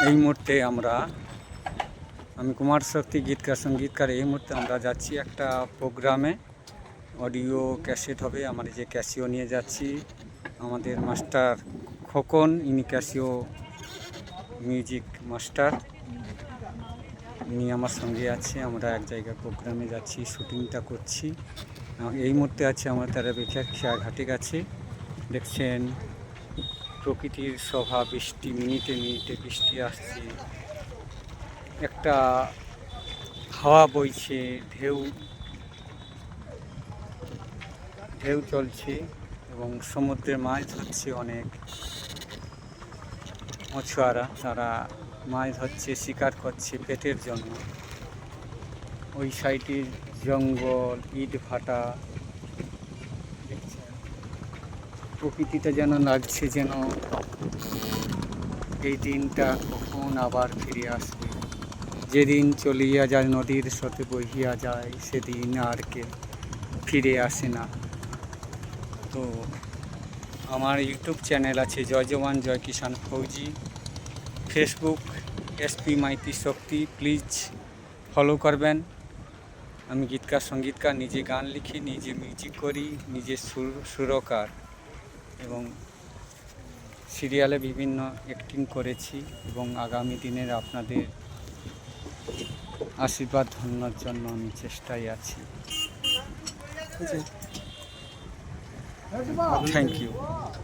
এই মুহূর্তে আমি কুমার শক্তি গীতকার সঙ্গীতকার। এই মুহূর্তে আমরা যাচ্ছি একটা প্রোগ্রামে, অডিও ক্যাসেট হবে। আমরা যে ক্যাসিও নিয়ে যাচ্ছি, আমাদের মাস্টার খোকন, ইনি ক্যাসিও মিউজিক মাস্টার, ইনি আমার সঙ্গে আছে। আমরা এক জায়গায় প্রোগ্রামে যাচ্ছি, শুটিংটা করছি। এই মুহূর্তে আছে আমরা তারাপীঠের খেয়াঘাটে কাছে। দেখছেন প্রকৃতির শোভা, বৃষ্টি, মিনিটে মিনিটে বৃষ্টি আসছে, একটা হাওয়া বইছে, ঢেউ চলছে এবং সমুদ্রে মাছ ধরছে অনেক মছুয়ারা। তারা মাছ ধরছে, শিকার করছে পেটের জন্য। ওই সাইডে জঙ্গল, ইট ভাটা, দেখছেন প্রকৃতিটা যেন লাগছে যেন এই দিনটা কখন আবার ফিরে আসবে। যেদিন চলিয়া যায় নদীর স্রোতে বহিয়া যায়, সেদিন আর কে ফিরে আসে না। তো আমার ইউটিউব চ্যানেল আছে Jai Jawan Jai Kisan Fauji, Facebook SP Maiti Shakti, please follow করবেন। আমি গীতকার সঙ্গীতকার, নিজে গান লিখি, নিজে মিউজিক করি, নিজে সুরকার এবং সিরিয়ালে বিভিন্ন অ্যাক্টিং করেছি এবং আগামী দিনের আপনাদের আশীর্বাদ ধন্যার জন্য আমি চেষ্টায় আছি। Thank you.